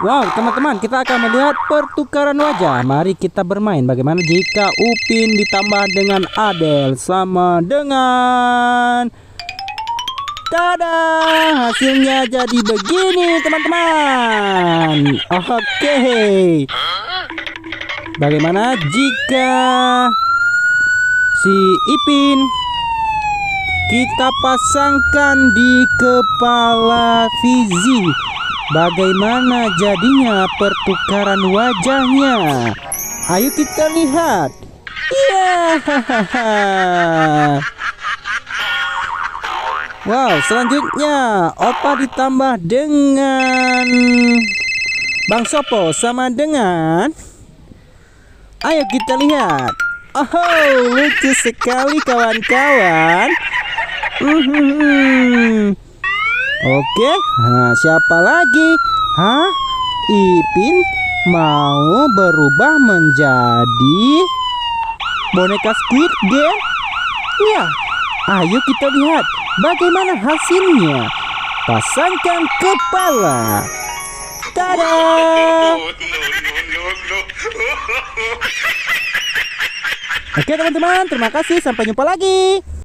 Wow, teman-teman, kita akan melihat pertukaran wajah. Mari kita bermain. Bagaimana jika Upin ditambah dengan Adel sama dengan... Tada! Hasilnya jadi begini, teman-teman. Oke. Bagaimana jika si Ipin kita pasangkan di kepala Fizi? Bagaimana jadinya pertukaran wajahnya? Ayo kita lihat. Iya. Wow, selanjutnya Opa ditambah dengan Bang Sopo sama dengan... Ayo kita lihat. Oh, lucu sekali kawan-kawan. Oke, nah siapa lagi? Hah? Ipin mau berubah menjadi boneka Squid Game? Ya, ayo kita lihat bagaimana hasilnya. Pasangkan kepala. Tada! Oke teman-teman, terima kasih. Sampai jumpa lagi.